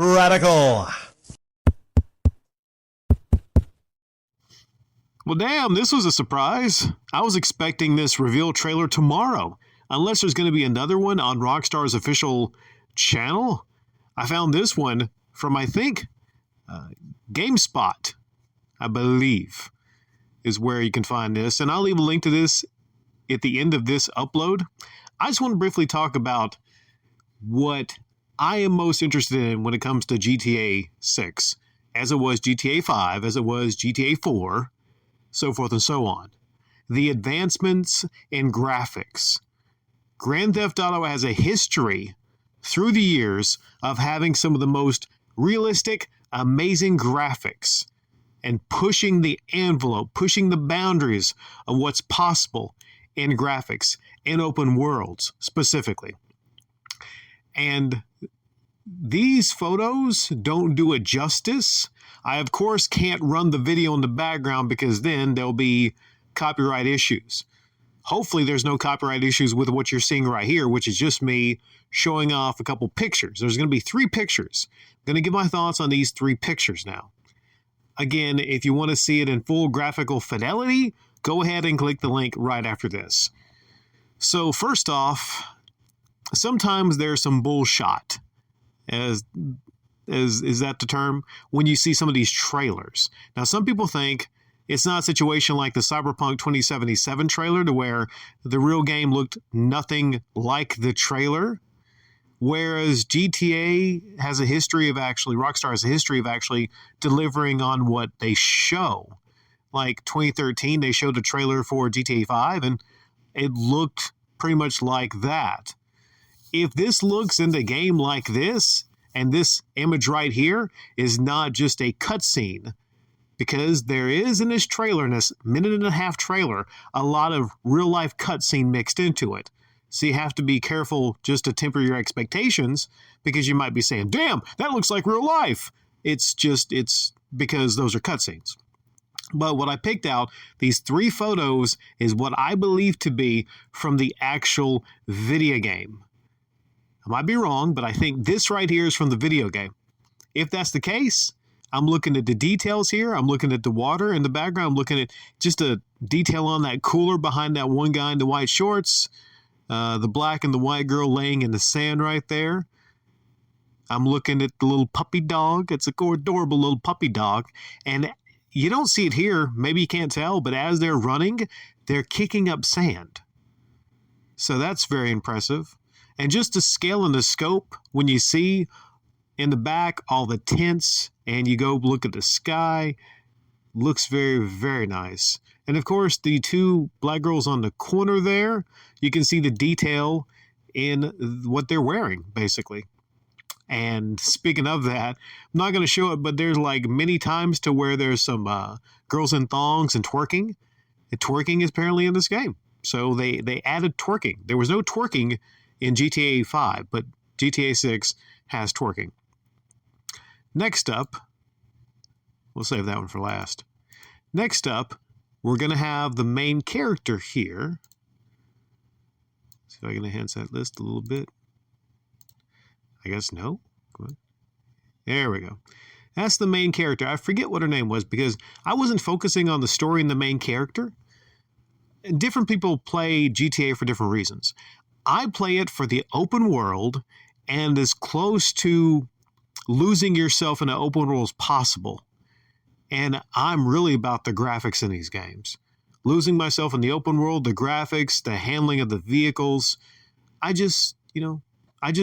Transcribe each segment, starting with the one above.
Radical. Well, damn, this was a surprise. I was expecting this reveal trailer tomorrow, unless there's going to be another one on Rockstar's official channel. I found this one from, I think, GameSpot, I believe, is where you can find this. And I'll leave a link to this at the end of this upload. I just want to briefly talk about what I am most interested in when it comes to GTA 6, as it was GTA 5, as it was GTA 4, so forth and so on. The advancements in graphics. Grand Theft Auto has a history through the years of having some of the most realistic, amazing graphics and pushing the envelope, pushing the boundaries of what's possible in graphics, in open worlds specifically. And these photos don't do it justice. I, of course, can't run the video in the background because then there'll be copyright issues. Hopefully there's no copyright issues with what you're seeing right here, which is just me showing off a couple pictures. There's going to be 3 pictures. I'm going to give my thoughts on these 3 pictures now. Again, if you want to see it in full graphical fidelity, go ahead and click the link right after this. So first off, sometimes there's some bullshot, as is that the term, when you see some of these trailers. Now, some people think it's not a situation like the Cyberpunk 2077 trailer to where the real game looked nothing like the trailer, whereas GTA has a history of Rockstar has a history of actually delivering on what they show. Like 2013, they showed a trailer for GTA 5, and it looked pretty much like that. If this looks in the game like this, and this image right here is not just a cutscene, because there is in this trailer, in this minute-and-a-half trailer, a lot of real-life cutscene mixed into it. So you have to be careful just to temper your expectations, because you might be saying, damn, that looks like real life. It's because those are cutscenes. But what I picked out, these 3 photos, is what I believe to be from the actual video game. I might be wrong, but I think this right here is from the video game. If that's the case, I'm looking at the details here. I'm looking at the water in the background. I'm looking at just a detail on that cooler behind that one guy in the white shorts. The black and the white girl laying in the sand right there. I'm looking at the little puppy dog. It's a adorable little puppy dog. And you don't see it here. Maybe you can't tell, but as they're running, they're kicking up sand. So that's very impressive. And just the scale and the scope, when you see in the back all the tents and you go look at the sky, looks very, very nice. And of course, the 2 black girls on the corner there, you can see the detail in what they're wearing, basically. And speaking of that, I'm not going to show it, but there's like many times to where there's some girls in thongs and twerking. And twerking is apparently in this game. So they added twerking. There was no twerking in GTA 5, but GTA 6 has twerking. Next up, we'll save that one for last. Next up, we're going to have the main character here. See if I can enhance that list a little bit. I guess no. Come on. There we go. That's the main character. I forget what her name was because I wasn't focusing on the story and the main character. Different people play GTA for different reasons. I play it for the open world and as close to losing yourself in an open world as possible. And I'm really about the graphics in these games. Losing myself in the open world, the graphics, the handling of the vehicles. I just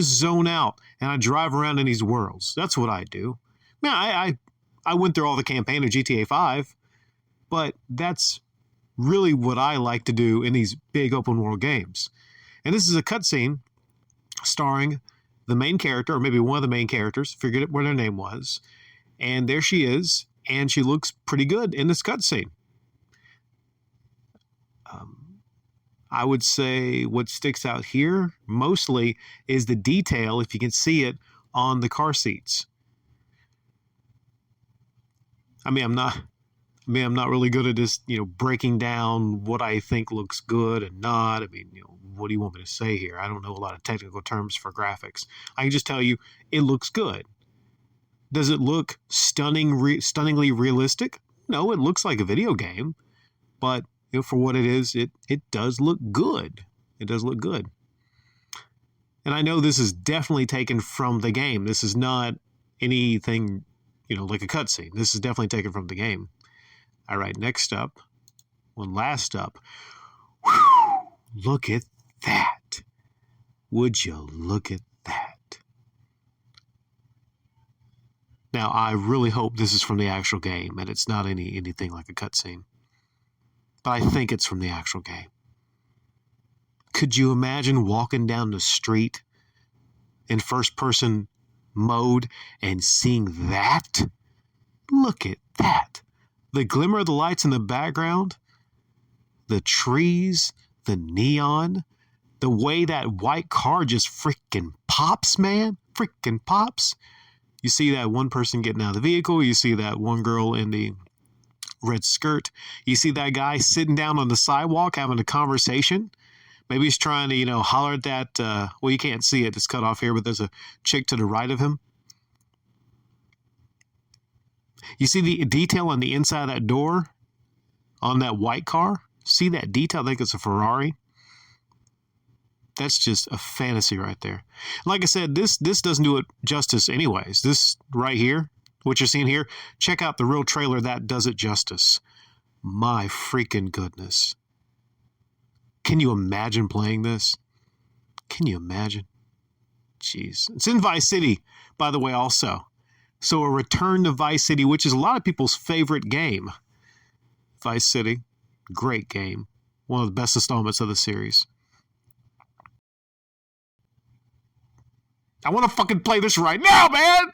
zone out and I drive around in these worlds. That's what I do. Man, I went through all the campaign of GTA 5, but that's really what I like to do in these big open world games. And this is a cutscene starring the main character, or maybe one of the main characters, forget what her name was. And there she is, and she looks pretty good in this cutscene. I would say what sticks out here mostly is the detail, if you can see it, on the car seats. I'm not really good at this, breaking down what I think looks good and not. What do you want me to say here? I don't know a lot of technical terms for graphics. I can just tell you it looks good. Does it look stunningly realistic? No, it looks like a video game, but for what it is, it does look good. It does look good. And I know this is definitely taken from the game. This is not anything, like a cutscene. This is definitely taken from the game. All right, next up, last up. Whew, look at that. Would you look at that? Now, I really hope this is from the actual game and it's not anything like a cutscene. But I think it's from the actual game. Could you imagine walking down the street in first-person mode and seeing that? Look at that. The glimmer of the lights in the background, the trees, the neon, the way that white car just freaking pops, man. Freaking pops. You see that one person getting out of the vehicle. You see that one girl in the red skirt. You see that guy sitting down on the sidewalk having a conversation. Maybe he's trying to, holler at that. Well, you can't see it. It's cut off here, but there's a chick to the right of him. You see the detail on the inside of that door on that white car? See that detail? I think it's a Ferrari. That's just a fantasy right there. Like I said, this doesn't do it justice anyways. This right here, what you're seeing here, check out the real trailer that does it justice. My freaking goodness. Can you imagine playing this? Can you imagine? Jeez. It's in Vice City, by the way, also. So a return to Vice City, which is a lot of people's favorite game. Vice City, great game. One of the best installments of the series. I want to fucking play this right now, man!